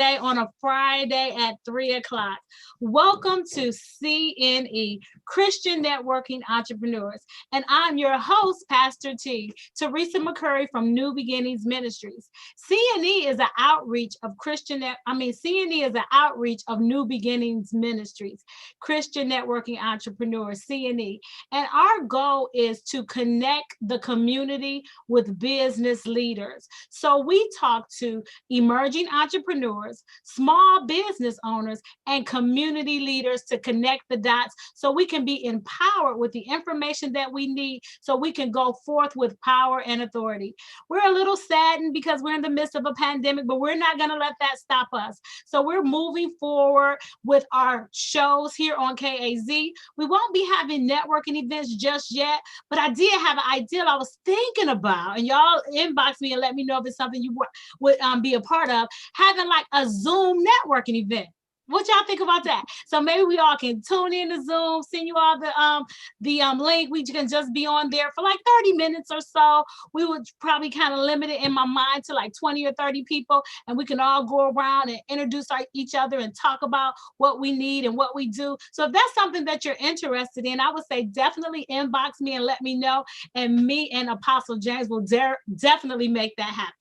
Day on a Friday at 3 o'clock. Welcome to CNE, Christian Networking Entrepreneurs. And I'm your host, Pastor T, Teresa McCurry from New Beginnings Ministries. CNE is an outreach of CNE is an outreach of New Beginnings Ministries, Christian Networking Entrepreneurs, CNE. And our goal is to connect the community with business leaders. So we talk to emerging entrepreneurs, small business owners, and community leaders to connect the dots so we can be empowered with the information that we need so we can go forth with power and authority. We're a little saddened because we're in the midst of a pandemic, but we're not going to let that stop us. So we're moving forward with our shows here on KAZ. We won't be having networking events just yet, but I did have an idea I was thinking about, and y'all inbox me and let me know if it's something you would be a part of, having like a Zoom networking event. What y'all think about that? So maybe we all can tune in to Zoom, send you all the link. We can just be on there for like 30 minutes or so. We would probably kind of limit it in my mind to like 20 or 30 people, and we can all go around and introduce each other and talk about what we need and what we do. So if that's something that you're interested in, I would say definitely inbox me and let me know, and me and Apostle James will definitely make that happen.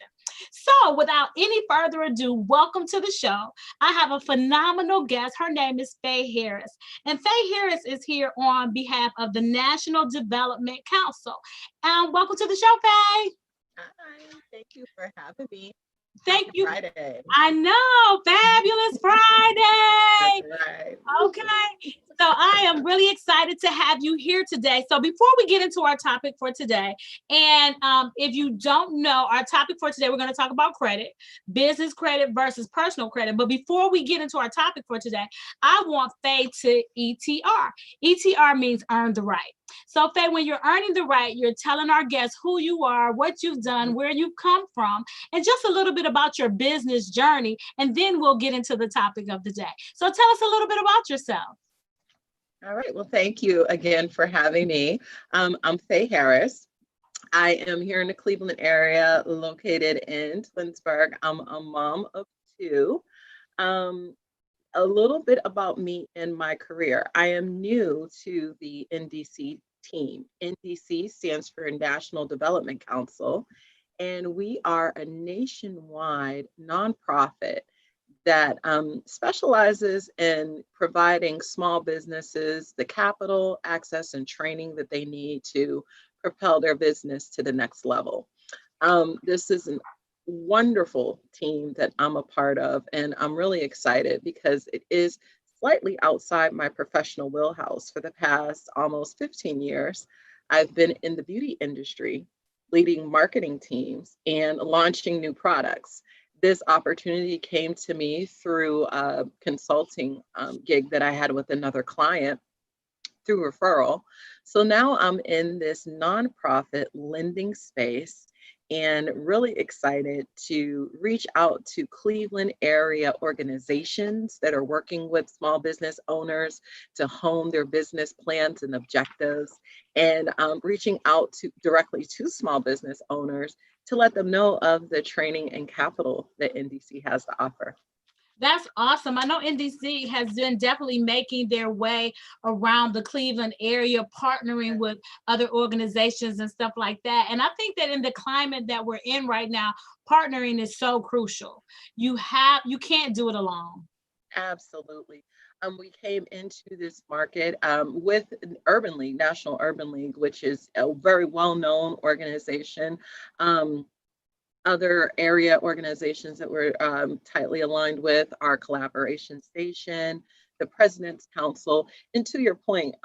So without any further ado, welcome to the show. I have a phenomenal guest. Her name is Faye Harris. And Faye Harris is here on behalf of the National Development Council. Welcome to the show, Faye. Hi, thank you for having me. Thank Happy you. Friday. I know, fabulous Friday. That's right. Okay. So I am really excited to have you here today. So before we get into our topic for today, and if you don't know, our topic for today, we're going to talk about credit, business credit versus personal credit. But before we get into our topic for today, I want Faye to ETR. ETR means earn the right. So Faye, when you're earning the right, you're telling our guests who you are, what you've done, where you've come from, and just a little bit about your business journey. And then we'll get into the topic of the day. So tell us a little bit about yourself. All right. Well, thank you again for having me. I'm Faye Harris. I am here in the Cleveland area, located in Twinsburg. I'm a mom of two. A little bit about me and my career. I am new to the NDC team. NDC stands for National Development Council, and we are a nationwide nonprofit that specializes in providing small businesses the capital, access, and training that they need to propel their business to the next level. This is a wonderful team that I'm a part of, and I'm really excited because it is slightly outside my professional wheelhouse. For the past almost 15 years, I've been in the beauty industry, leading marketing teams and launching new products. This opportunity came to me through a consulting gig that I had with another client through referral. So now I'm in this nonprofit lending space and really excited to reach out to Cleveland area organizations that are working with small business owners to hone their business plans and objectives, and reaching out directly to small business owners to let them know of the training and capital that NDC has to offer. That's awesome. I know NDC has been definitely making their way around the Cleveland area, partnering with other organizations and stuff like that. And I think that in the climate that we're in right now, partnering is so crucial. You can't do it alone. Absolutely. We came into this market with Urban League, National Urban League, which is a very well-known organization. Other area organizations that we're tightly aligned with are Collaboration Station, the President's Council. And to your point,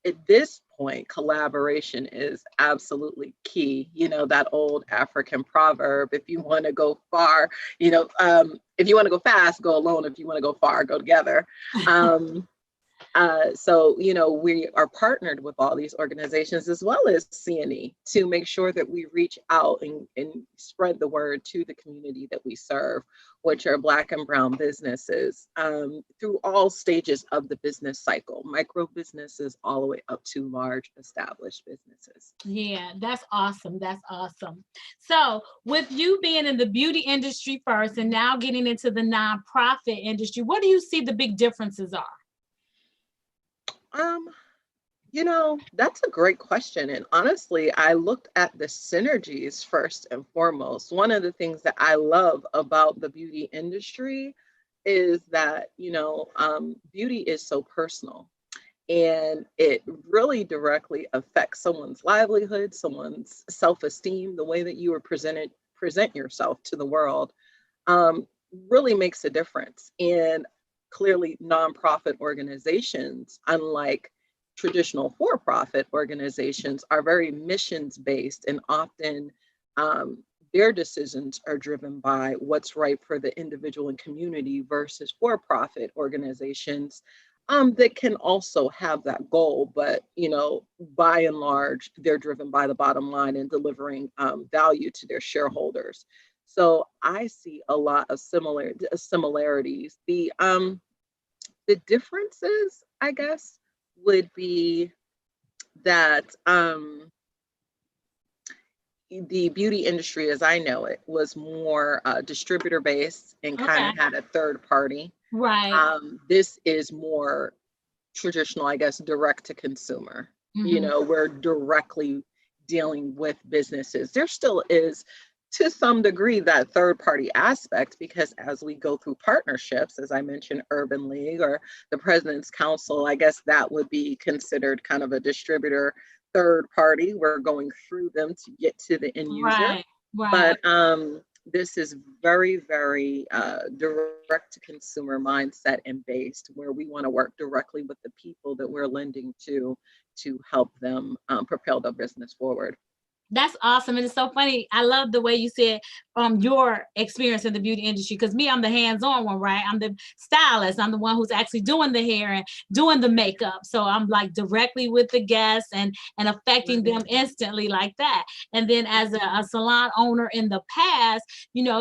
at this point, collaboration is absolutely key. You know, that old African proverb, if you want to go far, if you want to go fast, go alone. If you want to go far, go together. So, we are partnered with all these organizations as well as CNE to make sure that we reach out and spread the word to the community that we serve, which are Black and Brown businesses, through all stages of the business cycle, micro businesses all the way up to large established businesses. Yeah, that's awesome. That's awesome. So, with you being in the beauty industry first and now getting into the nonprofit industry, what do you see the big differences are? Um, that's a great question. And honestly, I looked at the synergies first and foremost. One of the things that I love about the beauty industry is that, beauty is so personal and it really directly affects someone's livelihood, someone's self-esteem, the way that you are present yourself to the world, um, really makes a difference. And clearly, nonprofit organizations, unlike traditional for-profit organizations, are very missions based, and often um, their decisions are driven by what's right for the individual and community versus for-profit organizations that can also have that goal, but by and large, they're driven by the bottom line and delivering value to their shareholders. So I see a lot of similarities. The differences, I guess, would be that the beauty industry, as I know it, was more distributor based and kind of Okay. had a third party. Right. This is more traditional, I guess, direct to consumer. Mhm. We're directly dealing with businesses. There still is, to some degree, that third party aspect, because as we go through partnerships, as I mentioned, Urban League or the President's Council, I guess that would be considered kind of a distributor third party. We're going through them to get to the end user. Right. Right. But this is very, very direct to consumer mindset and based, where we want to work directly with the people that we're lending to help them propel their business forward. That's awesome. And it's so funny. I love the way you said your experience in the beauty industry. Because me, I'm the hands-on one, right? I'm the stylist. I'm the one who's actually doing the hair and doing the makeup. So I'm like directly with the guests and affecting them instantly like that. And then as a salon owner in the past,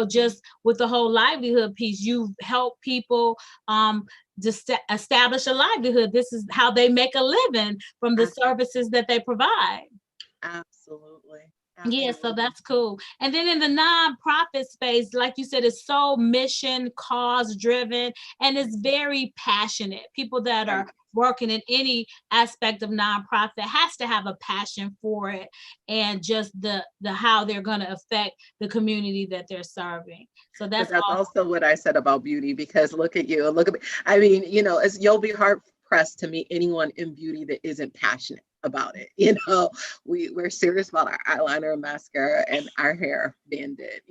just with the whole livelihood piece, you help people just establish a livelihood. This is how they make a living from the services that they provide. Absolutely. Yeah, so Absolutely. that's cool. And then in the nonprofit space, like you said, it's so mission, cause driven, and it's very passionate. People that Right. are working in any aspect of nonprofit has to have a passion for it and just the how they're going to affect the community that they're serving. So But that's that's awesome. also what I said about beauty, because look at you, look at me. I mean, as you'll be hard pressed to meet anyone in beauty that isn't passionate about it. We're serious about our eyeliner and mascara and our hair being did.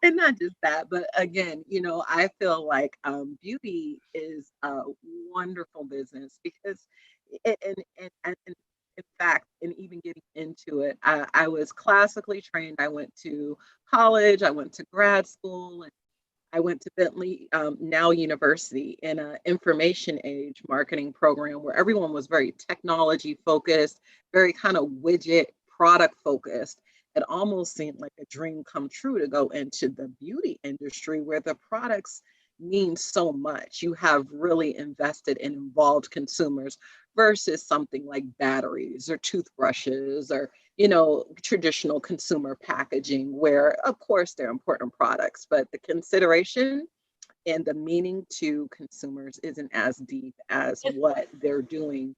And not just that, but again, I feel like beauty is a wonderful business because, and in fact, and even getting into it, I was classically trained. I went to college, I went to grad school, and I went to Bentley, now university, in an information age marketing program where everyone was very technology focused, very kind of widget product focused. It almost seemed like a dream come true to go into the beauty industry where the products mean so much. You have really invested and involved consumers versus something like batteries or toothbrushes or traditional consumer packaging, where of course they're important products, but the consideration and the meaning to consumers isn't as deep as what they're doing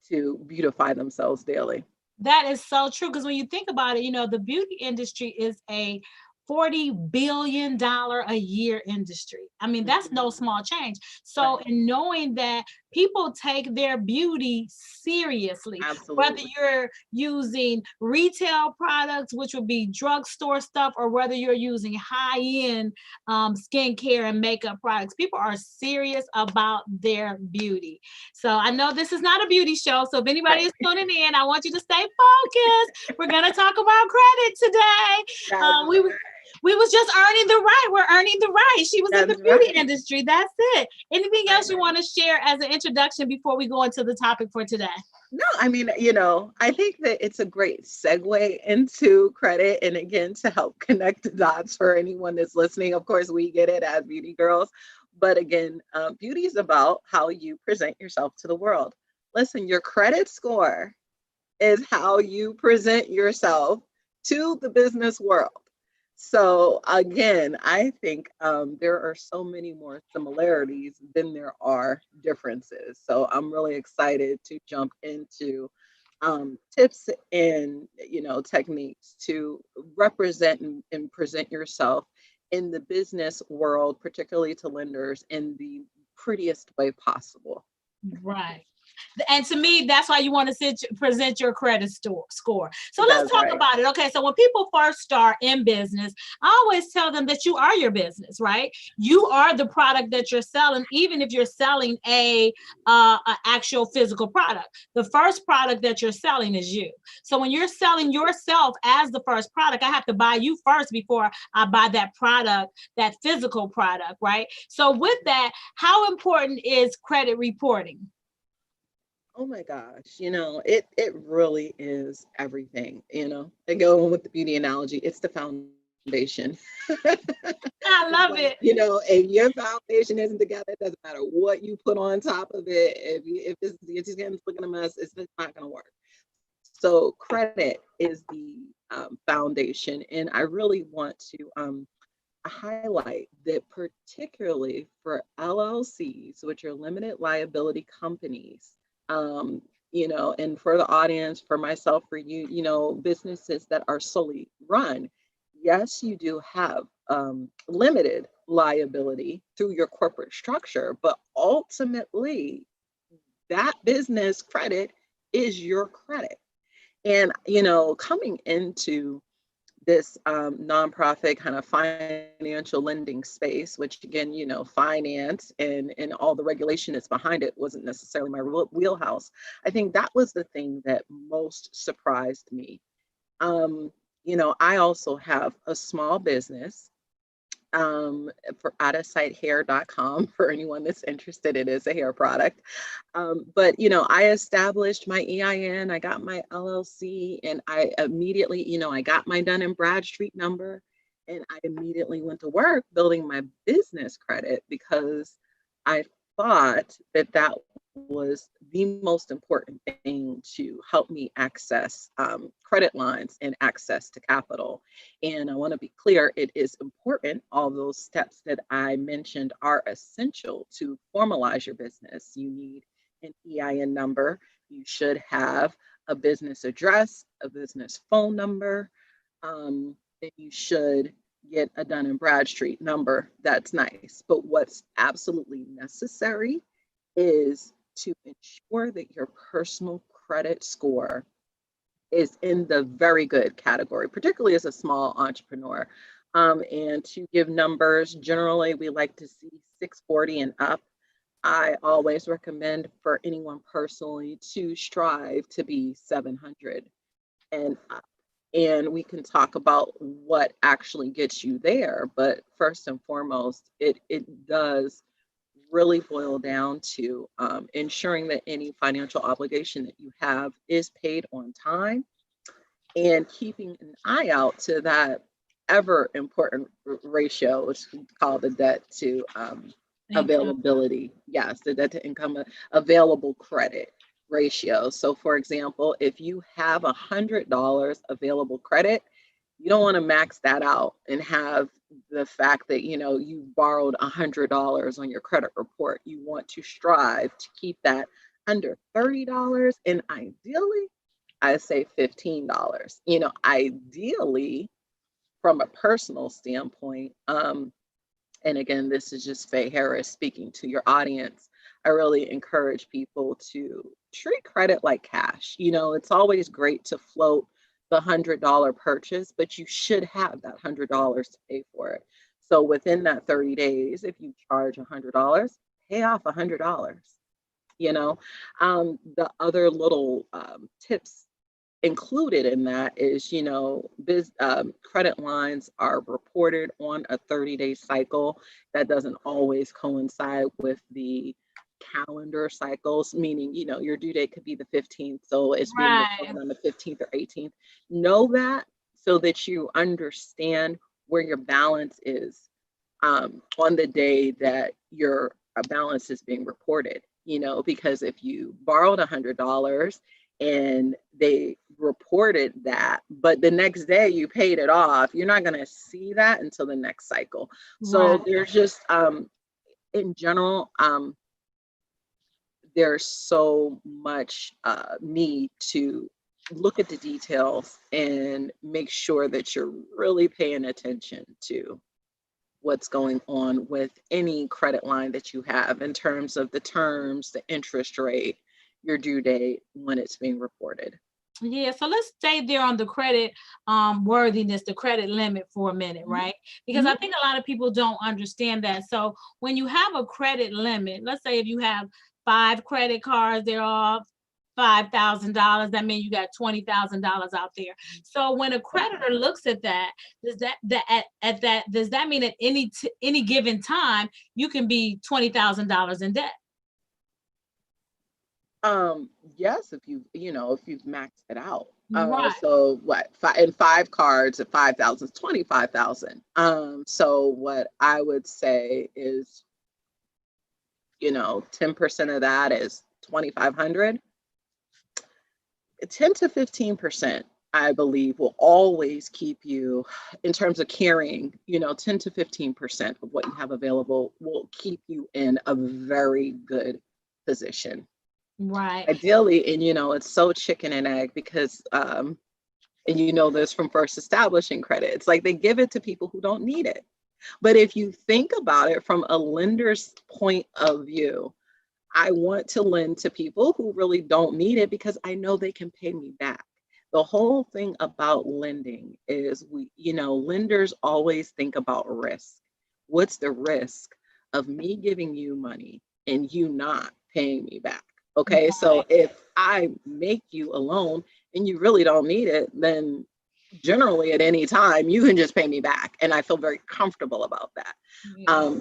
to beautify themselves daily. That is so true. Because when you think about it, the beauty industry is a $40 billion a year industry. I mean, that's no small change. So, Right. in knowing that people take their beauty seriously, whether Absolutely. you're using retail products, which would be drugstore stuff, or whether you're using high-end skincare and makeup products, people are serious about their beauty. So I know this is not a beauty show. So if anybody Right. is tuning in, I want you to stay focused. We're going to talk about credit today. That's We right. We was just earning the right. We're earning the right. She was in the That's beauty right. industry. That's it. Anything else you Right. want to share as an introduction before we go into the topic for today? No, I mean, I think that it's a great segue into credit. And again, to help connect the dots for anyone that's listening, of course, we get it as beauty girls. But again, beauty is about how you present yourself to the world. Listen, your credit score is how you present yourself to the business world. So again, I think there are so many more similarities than there are differences. So I'm really excited to jump into tips and techniques to represent and present yourself in the business world, particularly to lenders, in the prettiest way possible. Right. And to me, that's why you want to present your credit score. So let's That's talk right. about it. Okay. So when people first start in business, I always tell them that you are your business, right? You are the product that you're selling, even if you're selling a actual physical product. The first product that you're selling is you. So when you're selling yourself as the first product, I have to buy you first before I buy that product, that physical product, right? So with that, how important is credit reporting? Oh my gosh, it really is everything, And going with the beauty analogy, it's the foundation. I It's love like, it. if your foundation isn't together, it doesn't matter what you put on top of it. If it's getting looking a mess, it's just not gonna work. So credit is the foundation, and I really want to highlight that particularly for LLCs, which are limited liability companies, and for the audience, for myself, for you, businesses that are solely run, yes, you do have limited liability through your corporate structure, but ultimately, that business credit is your credit. And, coming into this nonprofit kind of financial lending space, which again, finance and all the regulation that's behind it wasn't necessarily my wheelhouse. I think that was the thing that most surprised me. I also have a small business for outofsighthair.com for anyone that's interested. It is a hair product. But I established my EIN, I got my LLC, and I immediately, I got my Dun and Bradstreet number, and I immediately went to work building my business credit because I thought that that was the most important thing to help me access credit lines and access to capital. And I want to be clear, it is important. All those steps that I mentioned are essential to formalize your business. You need an EIN number. You should have a business address, a business phone number. And you should get a Dun and Bradstreet number. That's nice. But what's absolutely necessary is to ensure that your personal credit score is in the very good category, particularly as a small entrepreneur. And to give numbers, generally we like to see 640 and up. I always recommend for anyone personally to strive to be 700 and up. And we can talk about what actually gets you there. But first and foremost, it does really boil down to ensuring that any financial obligation that you have is paid on time and keeping an eye out to that ever important ratio, which is called the debt to Income. availability. Yes, the debt to income available credit ratio. So, for example, if you have $100 available credit, you don't want to max that out and have the fact that you borrowed $100 on your credit report. You want to strive to keep that under $30, and ideally I say $15. Ideally, from a personal standpoint, and again, this is just Faye Harris speaking to your audience. I really encourage people to treat credit like cash. It's always great to float the $100 purchase, but you should have that $100 to pay for it. So within that 30 days, if you charge $100, pay off $100. The other little tips included in that is, credit lines are reported on a 30-day cycle. That doesn't always coincide with the calendar cycles, meaning, your due date could be the 15th, so it's being Right. reported on the 15th or 18th. Know that so that you understand where your balance is on the day that your balance is being reported, because if you borrowed $100 and they reported that, but the next day you paid it off, you're not going to see that until the next cycle. So Right. there's just, in general, there's so much need to look at the details and make sure that you're really paying attention to what's going on with any credit line that you have in terms of the terms, the interest rate, your due date, when it's being reported. Yeah, so let's stay there on the credit worthiness, the credit limit for a minute, right? Because I think a lot of people don't understand that. So when you have a credit limit, let's say if you have 5 credit cards, they're all $5,000. That means you got $20,000 out there. So when a creditor looks at that, does that mean at any given time you can be $20,000 in debt? Yes, if you've maxed it out. Right. So what, in 5 cards at 5,000 is 25,000. So what I would say is, 10% of that is 2,500. 10 to 15%, I believe, will always keep you, in terms of carrying, 10 to 15% of what you have available will keep you in a very good position. Right. Ideally, and it's so chicken and egg because and this from first establishing credit. It's like they give it to people who don't need it. But if you think about it from a lender's point of view, I want to lend to people who really don't need it because I know they can pay me back. The whole thing about lending is lenders always think about risk. What's the risk of me giving you money and you not paying me back? Okay, so if I make you a loan and you really don't need it, then generally at any time you can just pay me back, and I feel very comfortable about that.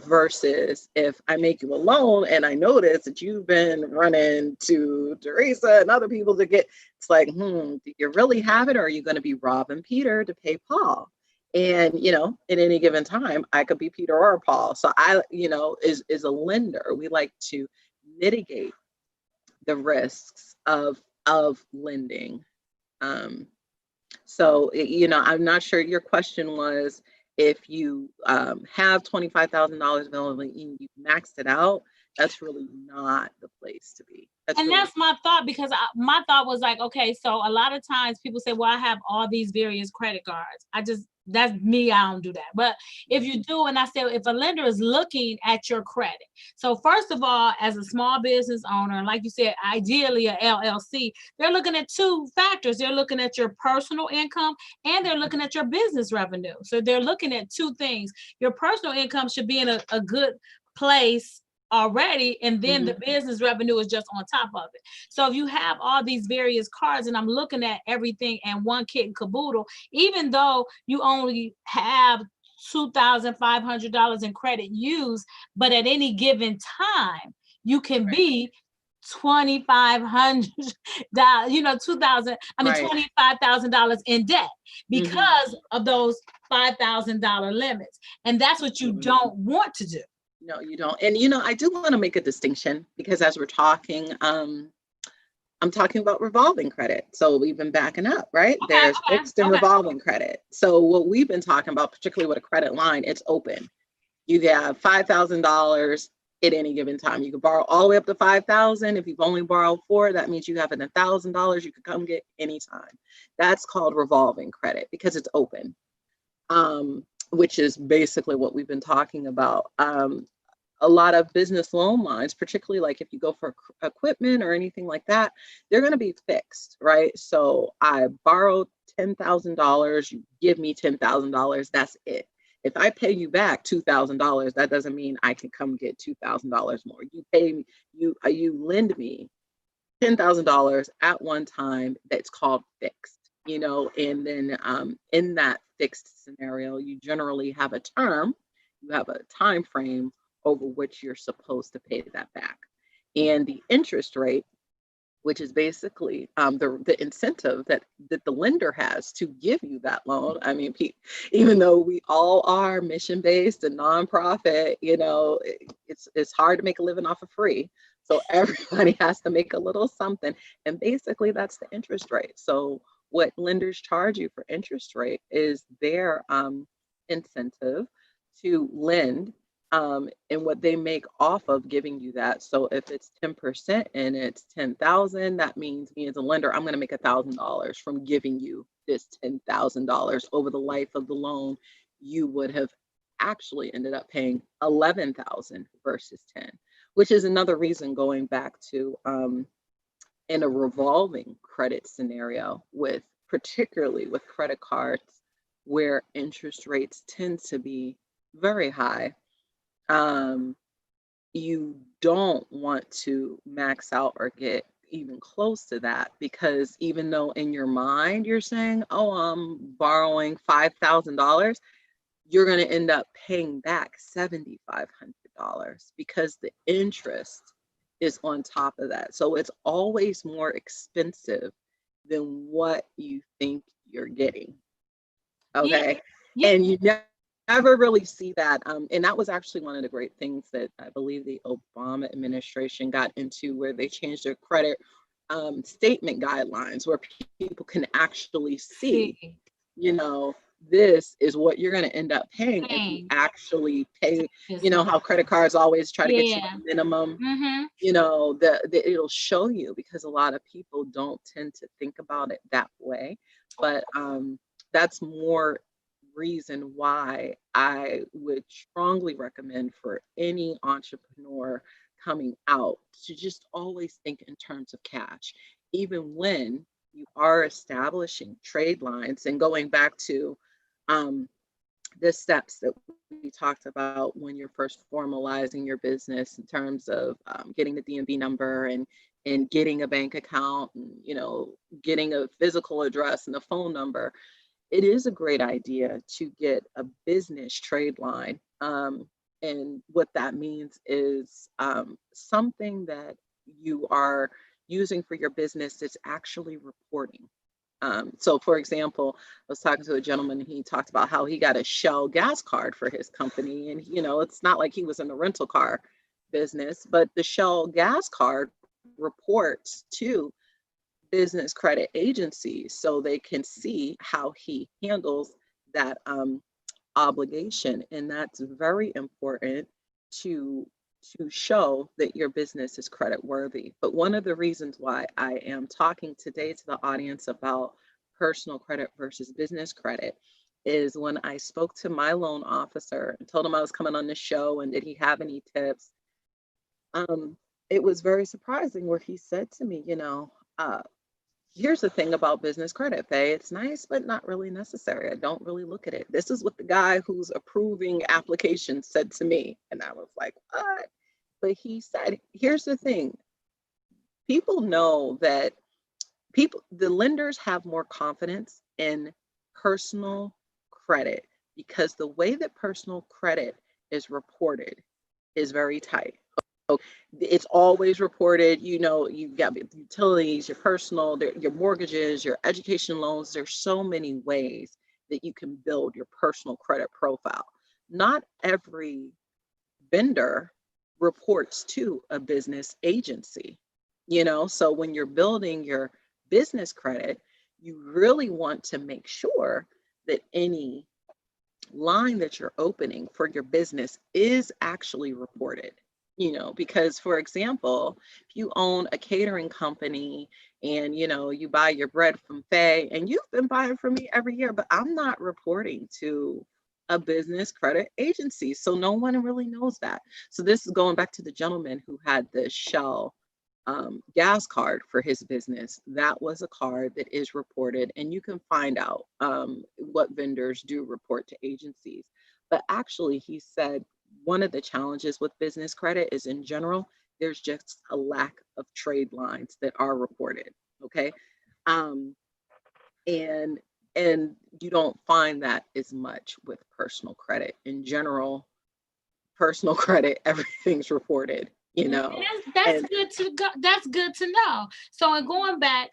Versus if I make you a loan and I notice that you've been running to Teresa and other people to get, it's like, do you really have it, or are you going to be robbing Peter to pay Paul? And at any given time I could be Peter or Paul. So I, is a lender, we like to mitigate the risks of lending. So, I'm not sure, your question was if you have $25,000 available and you maxed it out, that's really not the place to be. That's my thought, because my thought was like, okay, so a lot of times people say, well, I have all these various credit cards. That's me, I don't do that. But if you do, and I say, if a lender is looking at your credit, so first of all, as a small business owner, like you said, ideally a LLC, they're looking at 2 factors. They're looking at your personal income and they're looking at your business revenue. So they're looking at 2 things. Your personal income should be in a good place already, and then the business revenue is just on top of it. So if you have all these various cards and I'm looking at everything and one kit and caboodle, even though you only have $2,500 in credit used, but at any given time you can be $2,500, $25,000 in debt because of those $5,000 limits. And that's what you don't want to do. No, you don't. And, I do want to make a distinction because as we're talking, I'm talking about revolving credit. So we've been backing up, right? There's fixed and revolving credit. So what we've been talking about, particularly with a credit line, it's open. You have $5,000 at any given time. You can borrow all the way up to $5,000. If you've only borrowed $4,000, that means you have $1,000 you could come get anytime. That's called revolving credit because it's open. Which is basically what we've been talking about. A lot of business loan lines, particularly like if you go for equipment or anything like that, they're going to be fixed, right? So I borrowed $10,000, you give me $10,000, that's it. If I pay you back $2,000, that doesn't mean I can come get $2,000 more. You pay me, you lend me $10,000 at one time that's called fixed, and then in that fixed scenario, you generally have a term, you have a time frame over which you're supposed to pay that back. And the interest rate, which is basically the incentive that the lender has to give you that loan. I mean, even though we all are mission based and nonprofit, it's hard to make a living off of free. So everybody has to make a little something, and basically that's the interest rate. So what lenders charge you for interest rate is their incentive to lend, and what they make off of giving you that. So if it's 10% and it's 10,000, that means me as a lender, I'm going to make $1,000 from giving you this $10,000 over the life of the loan. You would have actually ended up paying 11,000 versus 10, which is another reason going back to in a revolving credit scenario particularly with credit cards where interest rates tend to be very high. You don't want to max out or get even close to that, because even though in your mind you're saying, oh, I'm borrowing $5,000, you're going to end up paying back $7,500 because the interest is on top of that. So it's always more expensive than what you think you're getting. Okay. Yeah. And you never really see that. And that was actually one of the great things that I believe the Obama administration got into, where they changed their credit statement guidelines, where people can actually see, this is what you're going to end up paying if you actually pay, how credit cards always try to get you a minimum, it'll show you, because a lot of people don't tend to think about it that way. But that's more reason why I would strongly recommend for any entrepreneur coming out to just always think in terms of cash, even when you are establishing trade lines. And going back to the steps that we talked about when you're first formalizing your business, in terms of getting the DMV number and getting a bank account, and getting a physical address and a phone number, it is a great idea to get a business trade line. And what that means is something that you are using for your business that's actually reporting. So for example, I was talking to a gentleman, and he talked about how he got a Shell gas card for his company. And, it's not like he was in the rental car business, but the Shell gas card reports to business credit agencies so they can see how he handles that obligation. And that's very important to show that your business is credit worthy. But one of the reasons why I am talking today to the audience about personal credit versus business credit is when I spoke to my loan officer and told him I was coming on the show and did he have any tips. It was very surprising where he said to me, here's the thing about business credit, Faye. It's nice, but not really necessary. I don't really look at it. This is what the guy who's approving applications said to me. And I was like, what? But he said, here's the thing. People know that the lenders have more confidence in personal credit because the way that personal credit is reported is very tight. It's always reported, you've got utilities, your personal, your mortgages, your education loans. There's so many ways that you can build your personal credit profile. Not every vendor reports to a business agency, so when you're building your business credit, you really want to make sure that any line that you're opening for your business is actually reported. Because for example, if you own a catering company and, you buy your bread from Faye and you've been buying from me every year, but I'm not reporting to a business credit agency. So no one really knows that. So this is going back to the gentleman who had the Shell gas card for his business. That was a card that is reported, and you can find out what vendors do report to agencies. But actually, he said, one of the challenges with business credit is, in general, there's just a lack of trade lines that are reported. Okay. Um, and you don't find that as much with personal credit. In general, personal credit, everything's reported, you And know. that's And good to go. That's good to know. So in going back,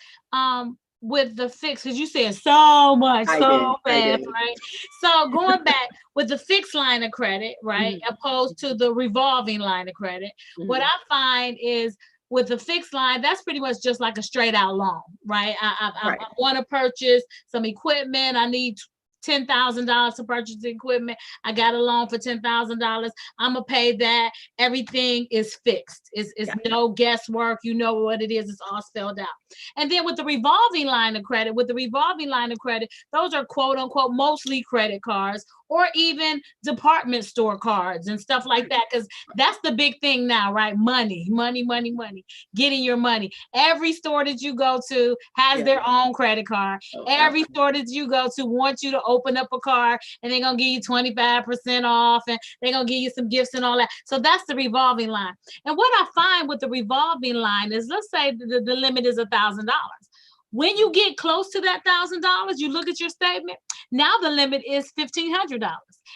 with the fixed, because you said so much I so did, I fast, did. right? So going back with the fixed line of credit, right, Mhm, opposed to the revolving line of credit, what mhm. I find is with the fixed line, that's pretty much just like a straight out loan, right? I Right. want to purchase some equipment. I need $10,000 to purchase the equipment. I got a loan for $10,000. I'm gonna pay that. Everything is fixed. It's Yeah. no guesswork. You know what it is. It's all spelled out. And then with the revolving line of credit, those are quote unquote mostly credit cards or even department store cards and stuff like that. Because that's the big thing now, right? Money, money, money, money. Getting your money. Every store that you go to has Yeah. their own credit card. Oh, Every store that you go to wants you to open up a card and they're gonna give you 25% off and they're gonna give you some gifts and all that. So that's the revolving line. And what I find with the revolving line is, let's say the limit is $1,000. When you get close to that $1,000, you look at your statement. Now the limit is $1,500.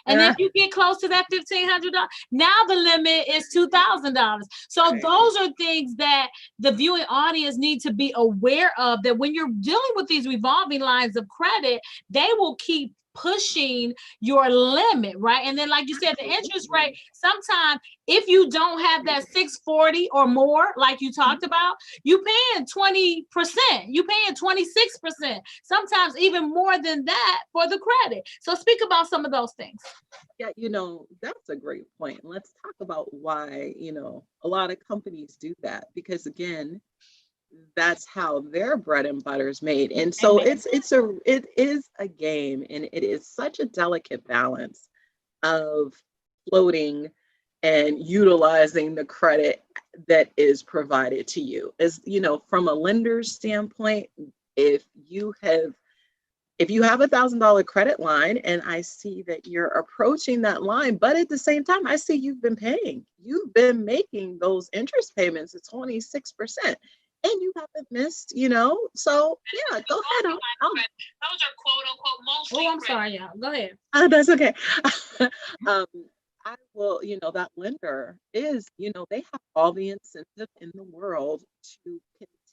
And then you get close to that $1,500. Now the limit is $2,000. So right. those are things that the viewing audience need to be aware of, that when you're dealing with these revolving lines of credit, they will keep pushing your limit, right? And then, like you said, the interest rate, sometimes if you don't have that 640 or more, like you talked about, you paying 20%, you paying 26%, sometimes even more than that for the credit. So speak about some of those things. Yeah, that's a great point. Let's talk about why, a lot of companies do that because again, that's how their bread and butter is made. And so Amen. it is a game and it is such a delicate balance of floating and utilizing the credit that is provided to you. As from a lender's standpoint, if you have $1,000 credit line and I see that you're approaching that line, but at the same time, I see you've been making those interest payments at 26%. And you haven't missed, So yeah, go ahead. Those are quote unquote mostly. Oh, I'm sorry, y'all. Go ahead. That's okay. um, I will, that lender is, they have all the incentive in the world to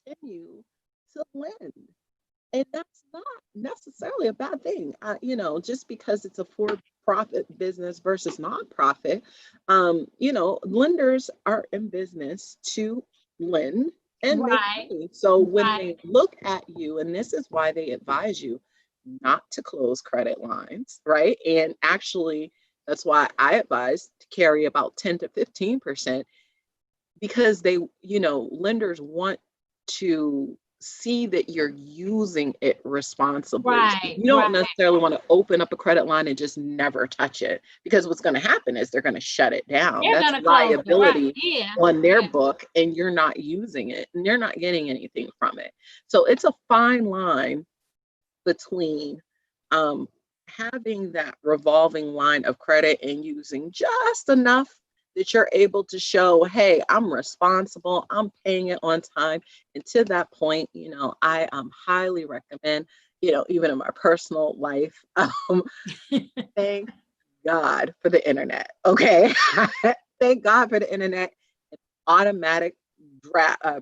continue to lend. And that's not necessarily a bad thing. Just because it's a for-profit business versus nonprofit, lenders are in business to lend and make Right. money. So when Right. they look at you, and this is why they advise you not to close credit lines, right? And actually, that's why I advise to carry about 10 to 15% because lenders want to see that you're using it responsibly. So Right. you don't Right. necessarily want to open up a credit line and just never touch it because what's going to happen is they're going to shut it down. They're That's gonna close it. Right. liability Yeah. on their Yeah. book and you're not using it and you're not getting anything from it. So it's a fine line between um, having that revolving line of credit and using just enough that you're able to show, hey, I'm responsible, I'm paying it on time. And to that point, I highly recommend, even in my personal life, thank God for the internet. Okay. Thank God for the internet and automatic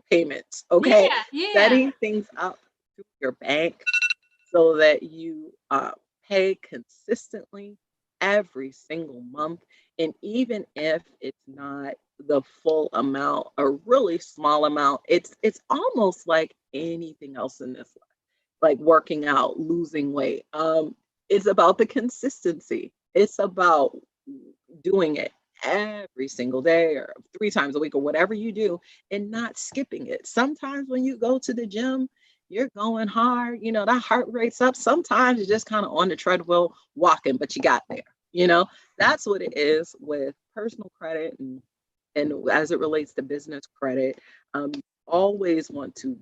payments. Okay. Yeah. Yeah. Setting things up through your bank so that you pay consistently every single month. And even if it's not the full amount, a really small amount, it's almost like anything else in this life, like working out, losing weight. It's about the consistency. It's about doing it every single day or 3 times a week or whatever you do and not skipping it. Sometimes when you go to the gym, you're going hard, that heart rate's up. Sometimes you're just kind of on the treadmill walking, but you got there. That's what it is with personal credit and as it relates to business credit. You always want to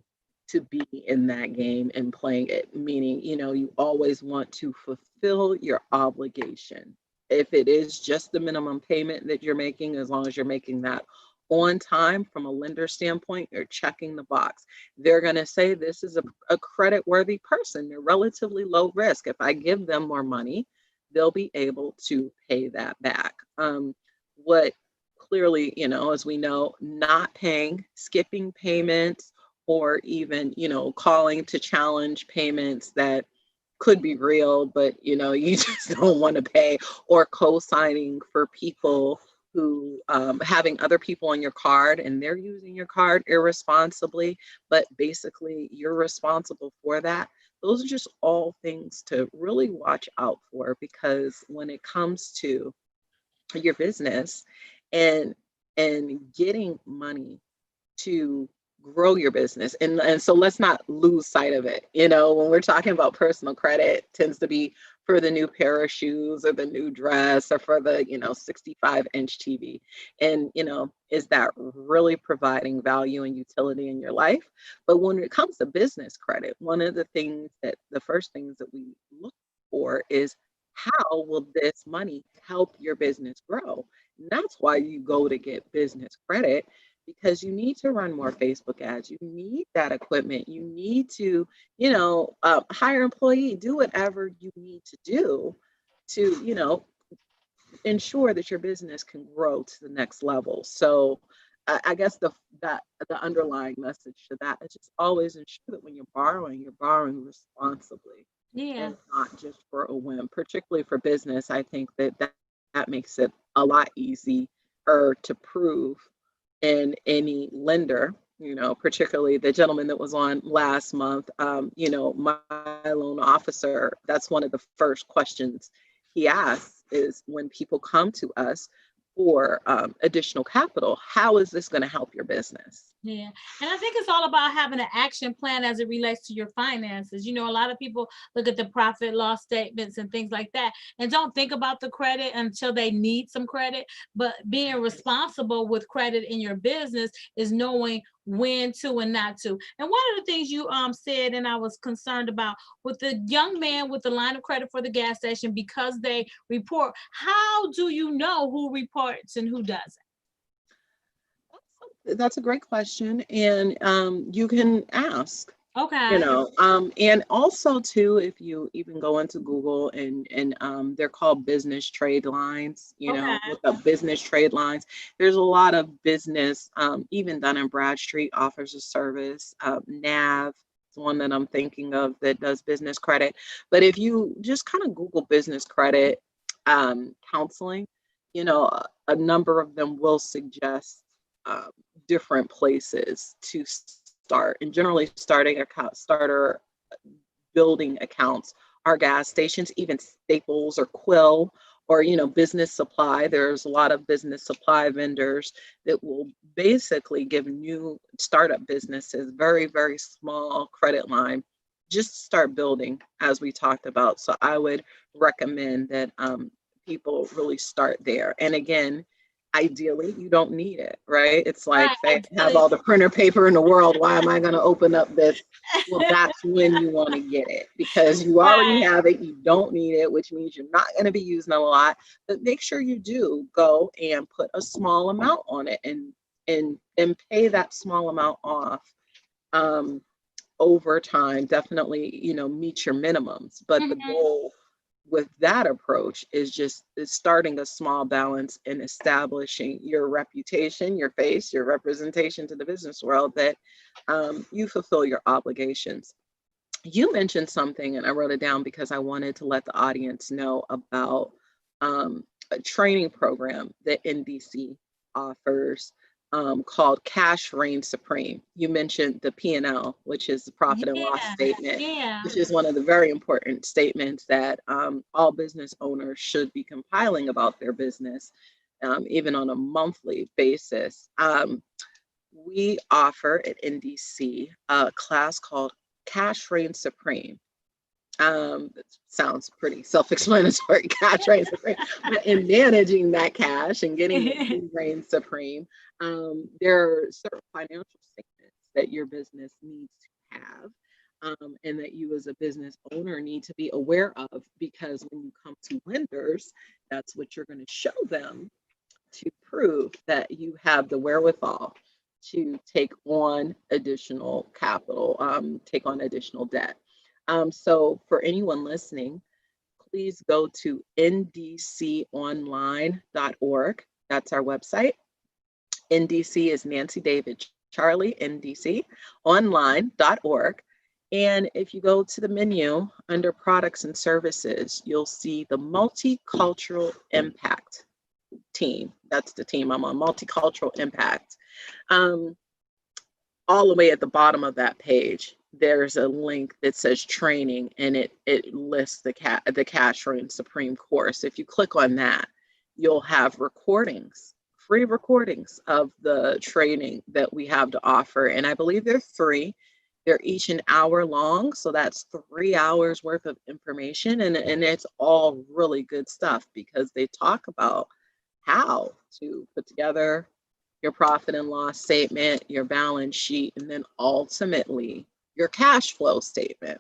be in that game and playing it, meaning, you always want to fulfill your obligation. If it is just the minimum payment that you're making, as long as you're making that on time from a lender standpoint, you're checking the box. They're going to say this is a credit worthy person. They're relatively low risk. If I give them more money, they'll be able to pay that back. What clearly, as we know, not paying, skipping payments, or even, calling to challenge payments that could be real, but you just don't want to pay, or co-signing for people who having other people on your card and they're using your card irresponsibly, but basically you're responsible for that. Those are just all things to really watch out for, because when it comes to your business and getting money to grow your business. And so let's not lose sight of it. When we're talking about personal credit, it tends to be for the new pair of shoes or the new dress or for the, 65-inch TV. And, is that really providing value and utility in your life? But when it comes to business credit, one of the first things that we look for is, how will this money help your business grow? And that's why you go to get business credit, because you need to run more Facebook ads. You need that equipment. You need to, hire employee, do whatever you need to do to, ensure that your business can grow to the next level. So I guess the underlying message to that is just always ensure that when you're borrowing responsibly, Yeah. and not just for a whim. Particularly for business, I think that makes it a lot easier to prove in any lender, particularly the gentleman that was on last month. My loan officer, that's one of the first questions he asks is, when people come to us for additional capital, how is this going to help your business? Yeah. And I think it's all about having an action plan as it relates to your finances. A lot of people look at the profit loss statements and things like that and don't think about the credit until they need some credit. But being responsible with credit in your business is knowing when to and not to. And one of the things you said, and I was concerned about, with the young man with the line of credit for the gas station, because they report, how do you know who reports and who doesn't? That's a great question, and you can ask. Okay. And also too, if you even go into Google and they're called business trade lines, Okay. look up business trade lines. There's a lot of business, even Dun and Bradstreet offers a service. NAV is one that I'm thinking of that does business credit. But if you just kind of Google business credit counseling, a number of them will suggest different places to start. And generally, starter building accounts are gas stations, even Staples or Quill, or business supply. There's a lot of business supply vendors that will basically give new startup businesses very, very small credit line just to start building, as we talked about. So I would recommend that people really start there. And again, ideally, you don't need it, right? It's like, Right. they have all the printer paper in the world. Why am I going to open up this? Well, that's when you want to get it, because you already have it. You don't need it, which means you're not going to be using it a lot. But make sure you do go and put a small amount on it and pay that small amount off over time. Definitely, meet your minimums. But the goal with that approach is starting a small balance and establishing your reputation, your face, your representation to the business world, that you fulfill your obligations. You mentioned something, and I wrote it down because I wanted to let the audience know about a training program that NDC offers called Cash Reigns Supreme. You mentioned the P&L, which is the profit and loss statement, which is one of the very important statements that all business owners should be compiling about their business, even on a monthly basis. We offer at NDC a class called Cash Reigns Supreme. It sounds pretty self-explanatory, cash reigns supreme. But in managing that cash and getting it reign supreme, there are certain financial statements that your business needs to have, and that you as a business owner need to be aware of, because when you come to lenders, that's what you're going to show them to prove that you have the wherewithal to take on additional capital, take on additional debt. So for anyone listening, please go to ndconline.org. That's our website. NDC is Nancy David Charlie, NDC, online.org. And if you go to the menu under products and services, you'll see the multicultural impact team. That's the team I'm on, multicultural impact. All the way at the bottom of that page, there's a link that says training, and it lists the Cash Reign Supreme course. If you click on that, you'll have recordings, free recordings of the training that we have to offer. And I believe they're free. They're each an hour long. So that's 3 hours worth of information. And it's all really good stuff because they talk about how to put together your profit and loss statement, your balance sheet, and then ultimately your cash flow statement.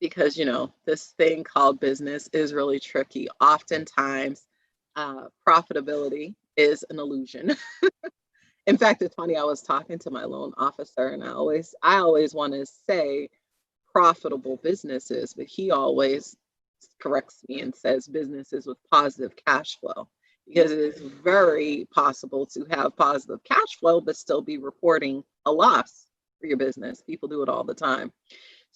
Because, this thing called business is really tricky. Oftentimes, profitability is an illusion. In fact, it's funny, I was talking to my loan officer, and I always want to say profitable businesses, but he always corrects me and says businesses with positive cash flow, because it is very possible to have positive cash flow but still be reporting a loss for your business. People do it all the time.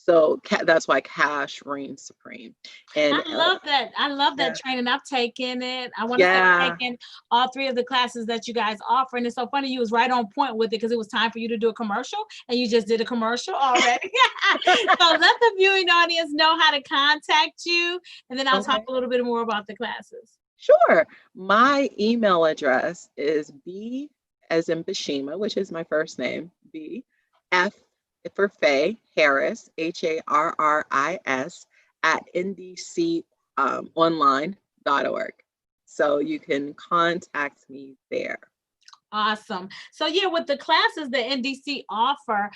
So that's why cash reigns supreme. And I love that. I love that training. I've taken it. I want to say I've taken all 3 of the classes that you guys offer. And it's so funny, you was right on point with it because it was time for you to do a commercial, and you just did a commercial already. So let the viewing audience know how to contact you, and then I'll talk a little bit more about the classes. Sure. My email address is B as in Bashima, which is my first name, B F for Faye Harris, HARRIS at ndconline.org. So you can contact me there. Awesome. So with the classes that NDC offer,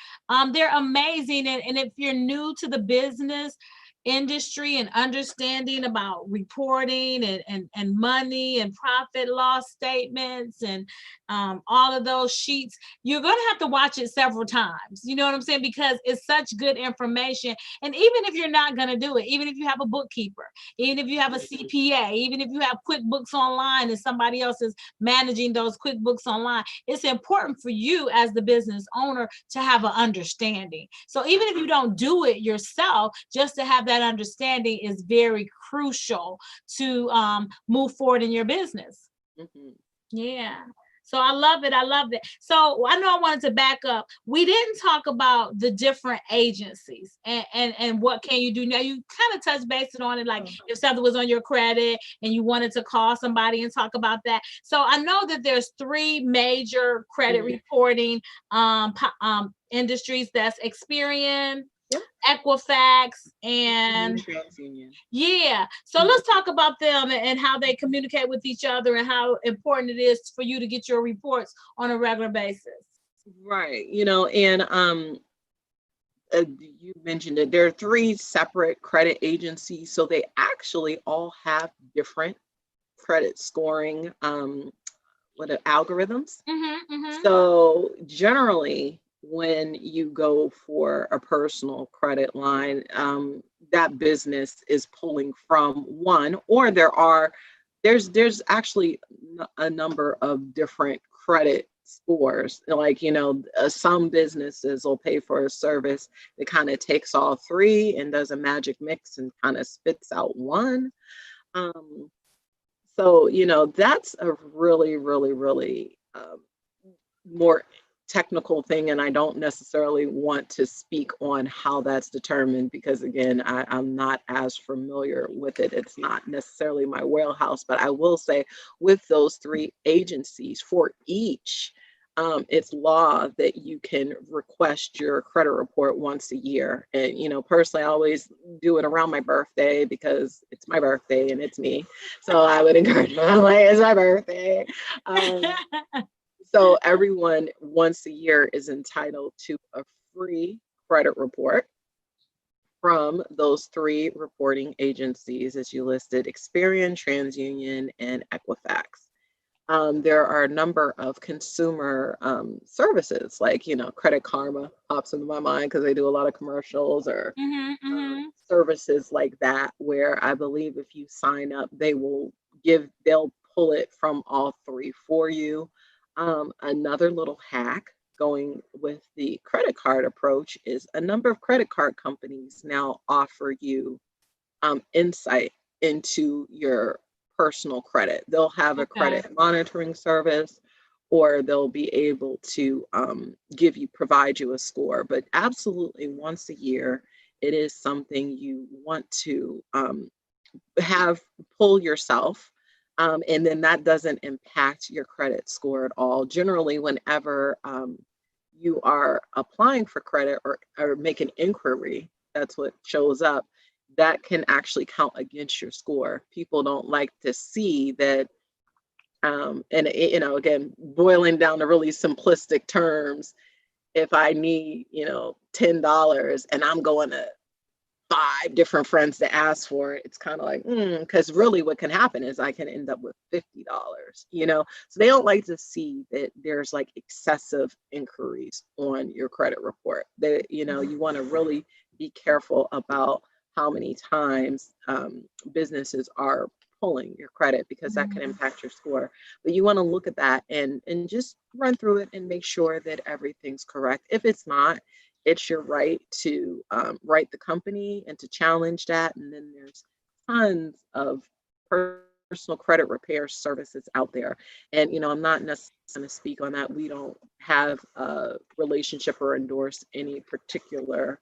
they're amazing. And if you're new to the business industry and understanding about reporting and money and profit loss statements and all of those sheets, you're going to have to watch it several times. You know what I'm saying? Because it's such good information. And even if you're not going to do it, even if you have a bookkeeper, even if you have a CPA, even if you have QuickBooks Online and somebody else is managing those QuickBooks Online, it's important for you as the business owner to have an understanding. So even if you don't do it yourself, just to have that understanding is very crucial to move forward in your business. Yeah. So I love it. I love it. So I know I wanted to back up. We didn't talk about the different agencies and what can you do now. You kind of touched base on it, like if something was on your credit and you wanted to call somebody and talk about that. So I know that there's 3 major credit reporting industries. That's Experian, Equifax, and TransUnion. So let's talk about them and how they communicate with each other and how important it is for you to get your reports on a regular basis. Right. And you mentioned it. There are 3 separate credit agencies, so they actually all have different credit scoring algorithms. So generally, when you go for a personal credit line, that business is pulling from one, or there's actually a number of different credit scores. Like, some businesses will pay for a service that kind of takes all 3 and does a magic mix and kind of spits out one. So, that's a really, really, really more technical thing, and I don't necessarily want to speak on how that's determined because, again, I'm not as familiar with it. It's not necessarily my wheelhouse, but I will say with those 3 agencies, for each, it's law that you can request your credit report once a year. And, personally, I always do it around my birthday because it's my birthday and it's me. So I would encourage my family, it's my birthday. So everyone once a year is entitled to a free credit report. from those three reporting agencies, as you listed, Experian, TransUnion, and Equifax. There are a number of consumer services, like, Credit Karma pops into my mind because they do a lot of commercials, or services like that, where I believe if you sign up, they'll pull it from all three for you. Another little hack going with the credit card approach is a number of credit card companies now offer you insight into your personal credit. They'll have a credit monitoring service, or they'll be able to provide you a score. But absolutely, once a year, it is something you want to pull yourself. And then that doesn't impact your credit score at all. Generally, whenever you are applying for credit or make an inquiry, that's what shows up. That can actually count against your score. People don't like to see that. And again, boiling down to really simplistic terms, if I need, $10 and I'm going to 5 different friends to ask for it, it's kind of like, because really what can happen is I can end up with $50, so they don't like to see that there's like excessive inquiries on your credit report. That, you want to really be careful about how many times businesses are pulling your credit, because that can impact your score. But you want to look at that and just run through it and make sure that everything's correct. If it's not, it's your right to write the company and to challenge that. And then there's tons of personal credit repair services out there. And, I'm not necessarily going to speak on that. We don't have a relationship or endorse any particular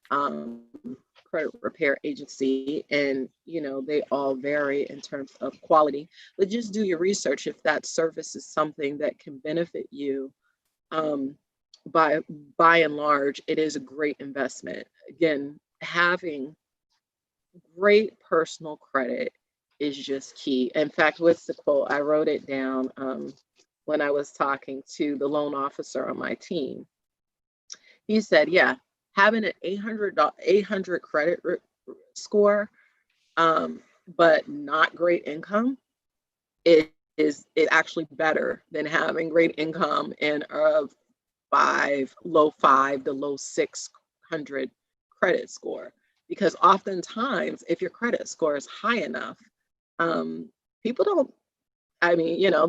credit repair agency. And, they all vary in terms of quality. But just do your research if that service is something that can benefit you. By and large, it is a great investment. Again, having great personal credit is just key. In fact, what's the quote? I wrote it down when I was talking to the loan officer on my team. He said, yeah, having an 800 credit score, but not great income, it actually better than having great income and low 5 to low 600 credit score. Because oftentimes, if your credit score is high enough, people don't,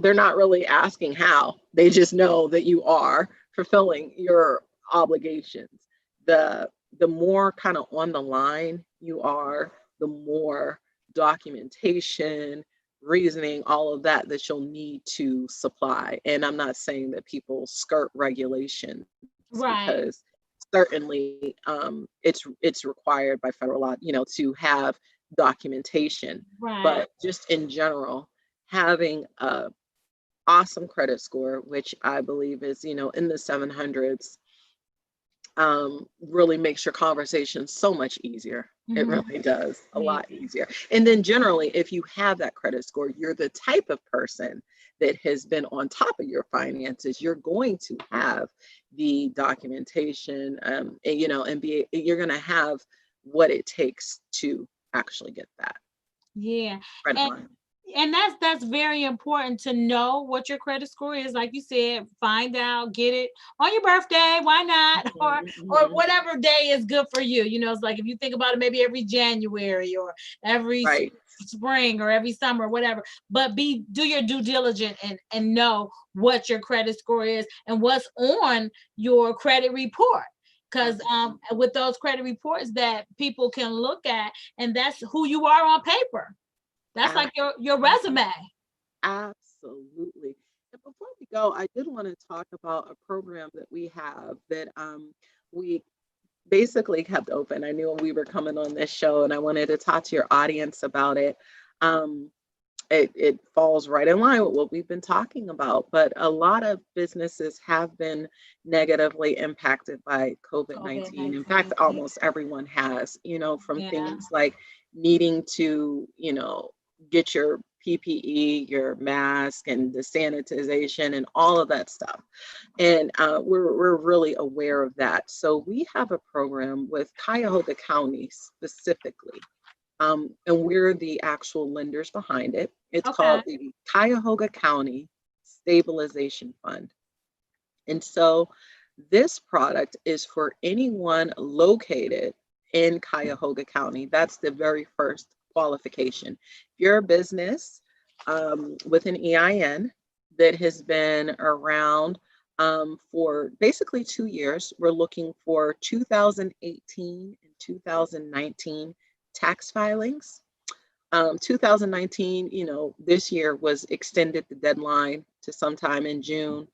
they're not really asking how. They just know that you are fulfilling your obligations. The more kind of on the line you are, the more documentation, reasoning, all of that you'll need to supply. And I'm not saying that people skirt regulations, because certainly it's required by federal law, to have documentation. But just in general, having a awesome credit score, which I believe is, in the 700s, really makes your conversation so much easier. It really does, a lot easier. And then generally, if you have that credit score, you're the type of person that has been on top of your finances. You're going to have the documentation, and you're going to have what it takes to actually get that. Yeah. And that's very important, to know what your credit score is. Like you said, find out, get it on your birthday. Why not? Or whatever day is good for you. It's like, if you think about it, maybe every January or every spring or every summer, whatever. But do your due diligence and know what your credit score is and what's on your credit report. Because with those credit reports that people can look at, and that's who you are on paper. That's like your resume. Absolutely. And before we go, I did want to talk about a program that we have that we basically kept open. I knew when we were coming on this show, and I wanted to talk to your audience about it. It falls right in line with what we've been talking about, but a lot of businesses have been negatively impacted by COVID-19. In fact, almost everyone has, from things like needing to, get your PPE, your mask and the sanitization and all of that stuff. And we're really aware of that. So we have a program with Cuyahoga County specifically, and we're the actual lenders behind it. It's Okay. called the Cuyahoga County Stabilization Fund. And so this product is for anyone located in Cuyahoga County. That's the very first qualification. If you're a business with an EIN that has been around for basically 2 years, we're looking for 2018 and 2019 tax filings. 2019, this year was extended the deadline to sometime in June.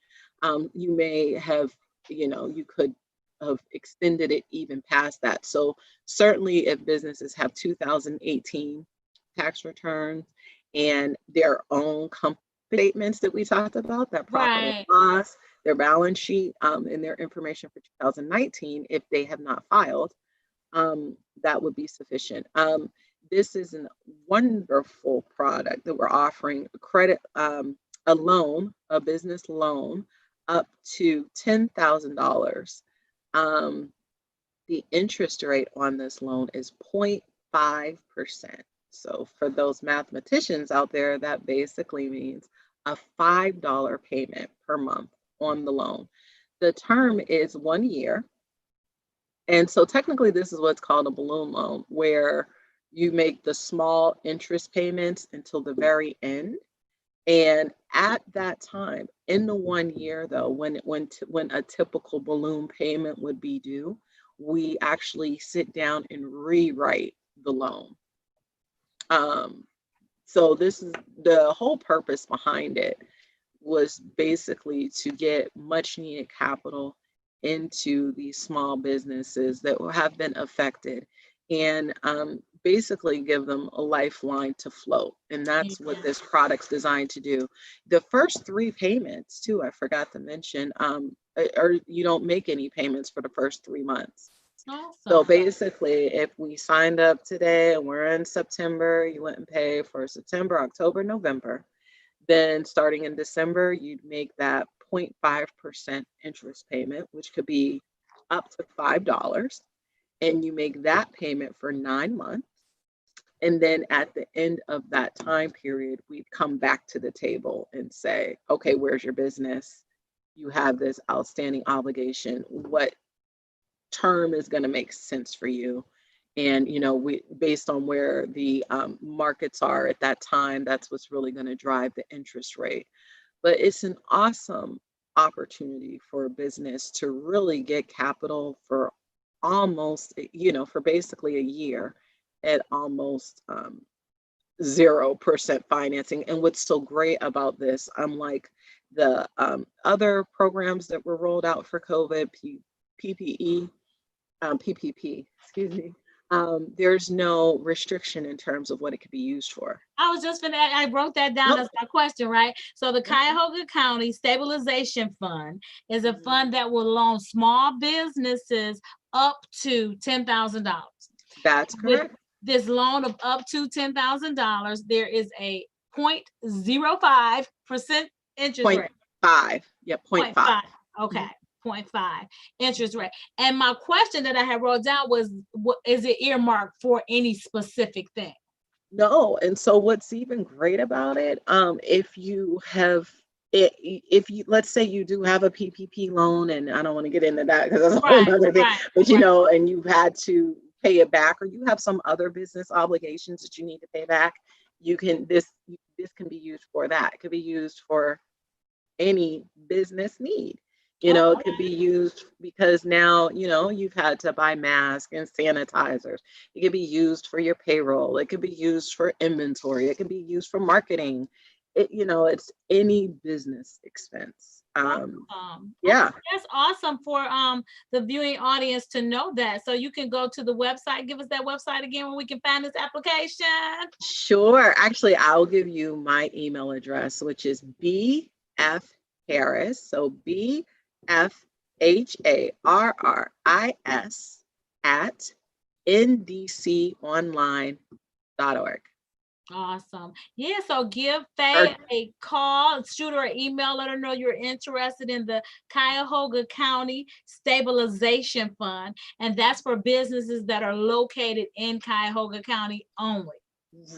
You may have, you could have extended it even past that. So certainly if businesses have 2018 tax returns and their own company statements that we talked about, that profit and Right. loss, their balance sheet, and their information for 2019, if they have not filed, that would be sufficient. This is a wonderful product that we're offering credit, a loan, a business loan up to $10,000. The interest rate on this loan is 0.5%. So for those mathematicians out there, that basically means a $5 payment per month on the loan. The term is 1 year. And so technically this is what's called a balloon loan, where you make the small interest payments until the very end. And at that time, in the 1 year though, when a typical balloon payment would be due, we actually sit down and rewrite the loan. So this is the whole purpose behind it, was basically to get much needed capital into these small businesses that have been affected, and basically give them a lifeline to float. And that's what this product's designed to do. The first 3 payments too, I forgot to mention, or you don't make any payments for the first 3 months. So Awesome. basically, if we signed up today and we're in September, you wouldn't pay for September, October, November. Then starting in December, you'd make that 0.5% interest payment, which could be up to $5. And you make that payment for 9 months. And then at the end of that time period, we'd come back to the table and say, okay, where's your business? You have this outstanding obligation. What term is going to make sense for you? And, we, based on where the markets are at that time, that's what's really going to drive the interest rate. But it's an awesome opportunity for a business to really get capital for almost, for basically a year at almost 0% financing. And what's so great about this, unlike the other programs that were rolled out for COVID, PPP, excuse me, there's no restriction in terms of what it could be used for. I was just gonna, I wrote that down as my question, right? So the Cuyahoga County Stabilization Fund is a fund that will loan small businesses up to $10,000. That's correct. With this loan of up to $10,000, there is a 0.05% interest rate. 0.5. Yeah, 0.5. Okay. 0.5 interest rate. And my question that I had wrote down was, what is it earmarked for any specific thing? No. And so what's even great about it, if you let's say you do have a PPP loan, and I don't want to get into that because that's a whole other thing, but and you've had to pay it back, or you have some other business obligations that you need to pay back, this can be used for that. It could be used for any business need. It could be used because now, you've had to buy masks and sanitizers. It could be used for your payroll. It could be used for inventory. It could be used for marketing. It's any business expense. Yeah. That's awesome for the viewing audience to know that. So you can go to the website. Give us that website again where we can find this application. Sure. Actually, I'll give you my email address, which is BF Harris. So BFHARRIS @ndconline.org. Awesome. Yeah, so give Or Faye a call, shoot her an email, let her know you're interested in the Cuyahoga County Stabilization Fund. And that's for businesses that are located in Cuyahoga County only.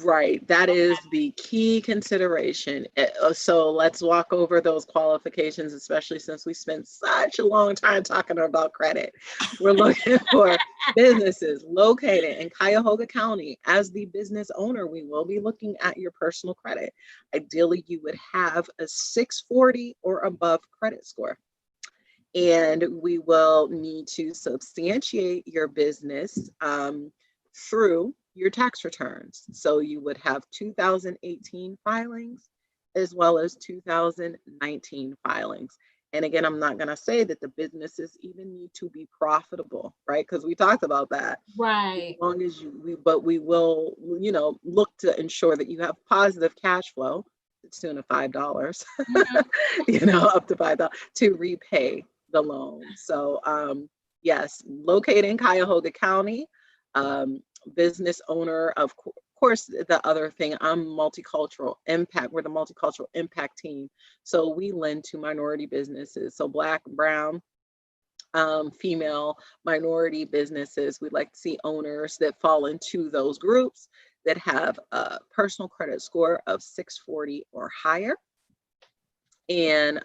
right, that is the key consideration. So let's walk over those qualifications, especially since we spent such a long time talking about credit. We're looking for businesses located in Cuyahoga County. As the business owner, we will be looking at your personal credit. Ideally, you would have a 640 or above credit score. And we will need to substantiate your business through your tax returns. So you would have 2018 filings as well as 2019 filings. And again, I'm not going to say that the businesses even need to be profitable, right? Because we talked about that. As Right. long as but we will, look to ensure that you have positive cash flow to the tune of $5, Mhm. up to $5 to repay the loan. So, yes, located in Cuyahoga County, um, business owner, of course, the other thing, I'm multicultural impact. We're the multicultural impact team. So we lend to minority businesses. So Black, brown, female, minority businesses. We'd like to see owners that fall into those groups that have a personal credit score of 640 or higher, and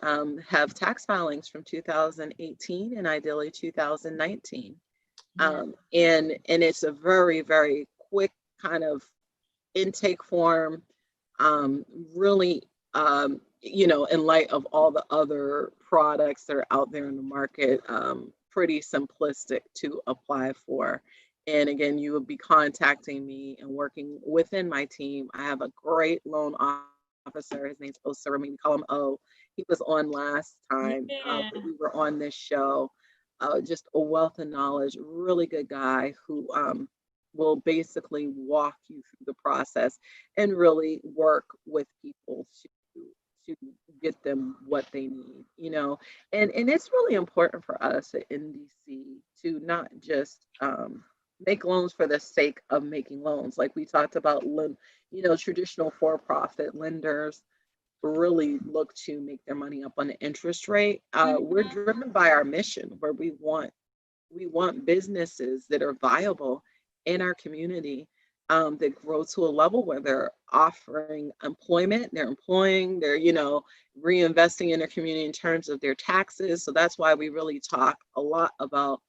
have tax filings from 2018 and ideally 2019. Yeah. And it's a very, very quick kind of intake form. Really, in light of all the other products that are out there in the market, pretty simplistic to apply for. And again, you will be contacting me and working within my team. I have a great loan officer. His name's Osir. We call him O. He was on last time Yeah. that we were on this show. Just a wealth of knowledge, really good guy who will basically walk you through the process and really work with people to get them what they need, and it's really important for us at NDC to not just make loans for the sake of making loans. Like we talked about, traditional for-profit lenders really look to make their money up on the interest rate. We're Mhm. driven by our mission, where we want businesses that are viable in our community, that grow to a level where they're offering employment, they're employing, they're, reinvesting in their community in terms of their taxes. So that's why we really talk a lot about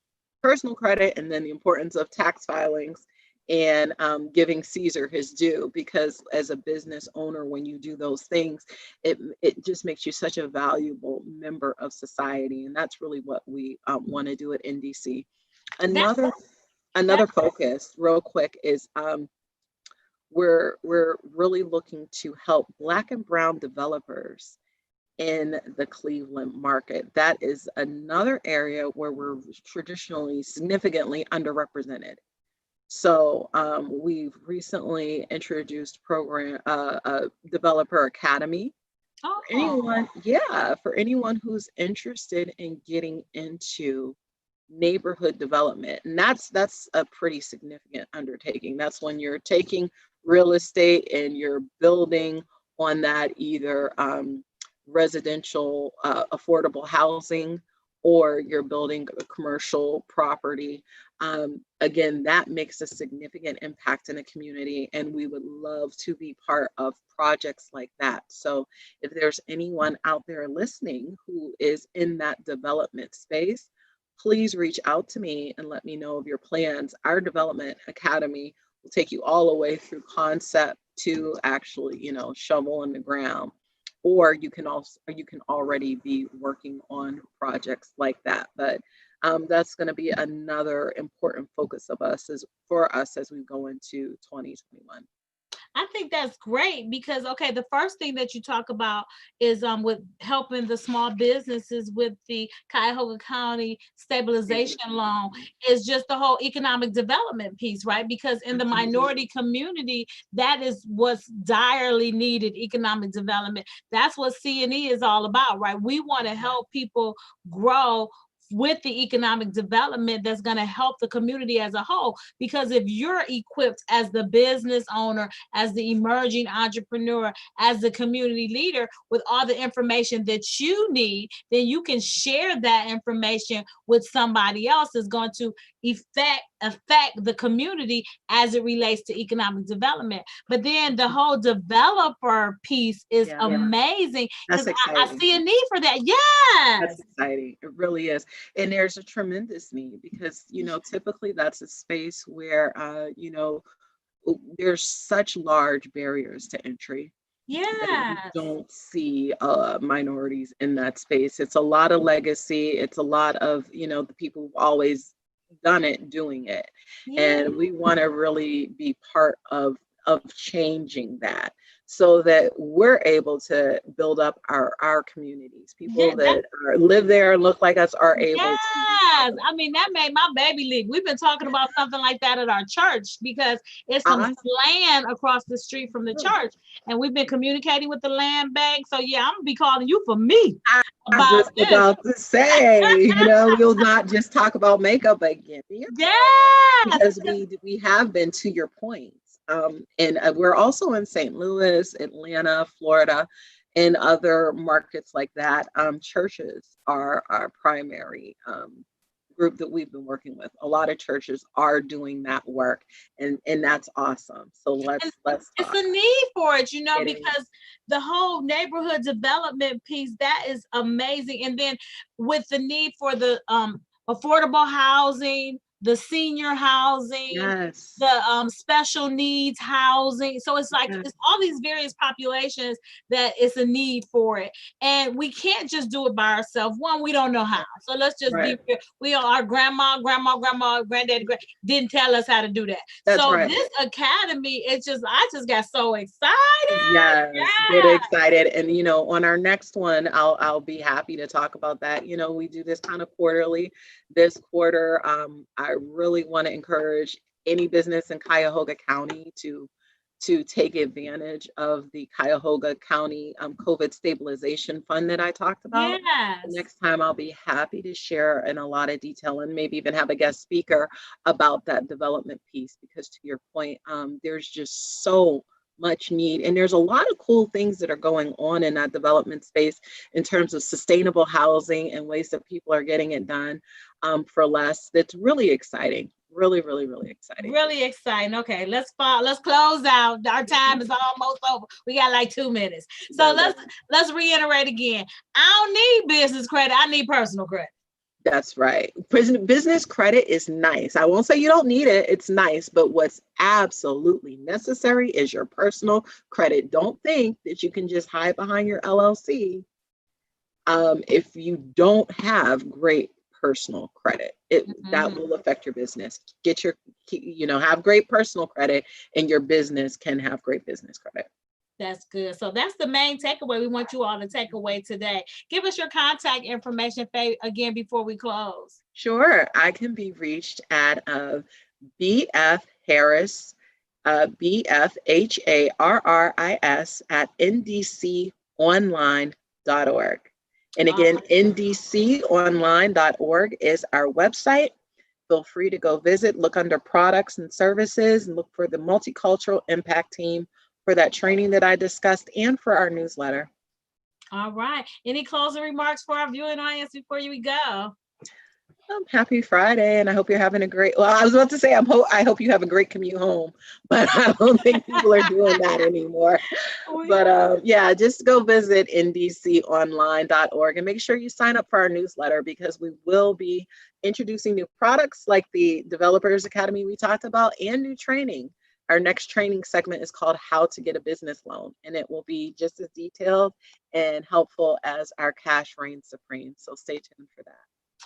personal credit and then the importance of tax filings and giving Caesar his due, because as a business owner, when you do those things, it just makes you such a valuable member of society, and that's really what we want to do at NDC. That Another that another focus, real quick, is we're really looking to help Black and Brown developers in the Cleveland market. That is another area where we're traditionally significantly underrepresented. So we've recently introduced a developer academy for oh anyone, yeah, for anyone who's interested in getting into neighborhood development. And that's a pretty significant undertaking. That's when you're taking real estate and you're building on that, either residential affordable housing, or you're building a commercial property. Again, that makes a significant impact in the community, and we would love to be part of projects like that. So if there's anyone out there listening who is in that development space, please reach out to me and let me know of your plans. Our development academy will take you all the way through concept to actually, shovel in the ground. Or you can already be working on projects like that. But that's going to be another important focus for us as we go into 2021. I think that's great because okay, the first thing that you talk about is with helping the small businesses with the Cuyahoga County stabilization loan is just the whole economic development piece, right? Because in the minority community, that is what's direly needed, economic development. That's what C&E is all about, right? We want to help people grow with the economic development that's going to help the community as a whole. Because if you're equipped as the business owner, as the emerging entrepreneur, as the community leader with all the information that you need, then you can share that information with somebody else that's going to affect the community as it relates to economic development. But then the whole developer piece is amazing, because I see a need for that. That's exciting. It really is. And there's a tremendous need because, typically that's a space where, there's such large barriers to entry. You don't see minorities in that space. It's a lot of legacy. It's a lot of, the people who've always done it, doing it. And we want to really be part of changing that, so that we're able to build up our communities. People that live there and look like us are able to. I mean, that made my baby leap. We've been talking about something like that at our church, because it's some land across the street from the church, and we've been communicating with the land bank. So I'm gonna be calling you for me. I was just about to say, we'll not just talk about makeup again. Because we have been, to your point. And we're also in St. Louis, Atlanta, Florida, and other markets like that. Churches are our primary group that we've been working with. A lot of churches are doing that work, and that's awesome. So let's talk. It's a need for it, because the whole neighborhood development piece, that is amazing. And then with the need for the affordable housing, the senior housing, the special needs housing. So it's like it's all these various populations that it's a need for it. And we can't just do it by ourselves. One, we don't know how. So let's just be real. We are our grandma, granddaddy didn't tell us how to do that. This academy, I just got so excited. Get excited. And on our next one, I'll be happy to talk about that. We do this kind of quarterly. This quarter, I really want to encourage any business in Cuyahoga County to take advantage of the Cuyahoga County COVID stabilization fund that I talked about. Next time I'll be happy to share in a lot of detail, and maybe even have a guest speaker about that development piece, because to your point, there's just so much need, and there's a lot of cool things that are going on in that development space in terms of sustainable housing and ways that people are getting it done for less. That's really exciting. Really, really, really exciting. Really exciting. Okay, let's close out. Our time is almost over. We got like 2 minutes. So let's reiterate again. I don't need business credit. I need personal credit. That's right. Business credit is nice. I won't say you don't need it. It's nice. But what's absolutely necessary is your personal credit. Don't think that you can just hide behind your LLC if you don't have great personal credit. That will affect your business. Have great personal credit, and your business can have great business credit. That's good. So that's the main takeaway we want you all to take away today. Give us your contact information, Faye, again, before we close. Sure. I can be reached at BF Harris, BFHARRIS at ndconline.org. And again, ndconline.org is our website. Feel free to go visit, look under products and services, and look for the Multicultural Impact Team for that training that I discussed, and for our newsletter. All right. Any closing remarks for our viewing audience before we go? Happy Friday, and I hope you're having a great, I was about to say, I hope you have a great commute home, but I don't think people are doing that anymore. But just go visit ndconline.org and make sure you sign up for our newsletter, because we will be introducing new products like the Developers Academy we talked about, and new training. Our next training segment is called How to Get a Business Loan, and it will be just as detailed and helpful as our Cash Reigns Supreme. So stay tuned for that.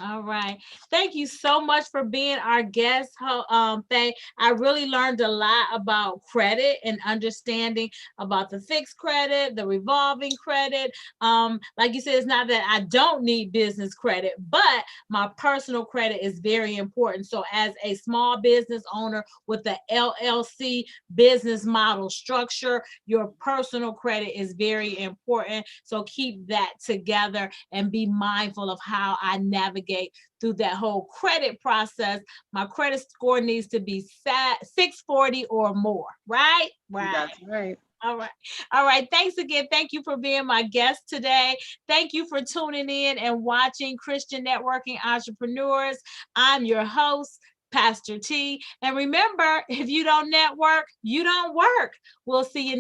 All right. Thank you so much for being our guest, Faye. I really learned a lot about credit and understanding about the fixed credit, the revolving credit. Like you said, it's not that I don't need business credit, but my personal credit is very important. So as a small business owner with the LLC business model structure, your personal credit is very important. So keep that together and be mindful of how I navigate navigate through that whole credit process. My credit score needs to be 640 or more, right? Right. That's right. All right. All right. Thanks again. Thank you for being my guest today. Thank you for tuning in and watching Christian Networking Entrepreneurs. I'm your host, Pastor T. And remember, if you don't network, you don't work. We'll see you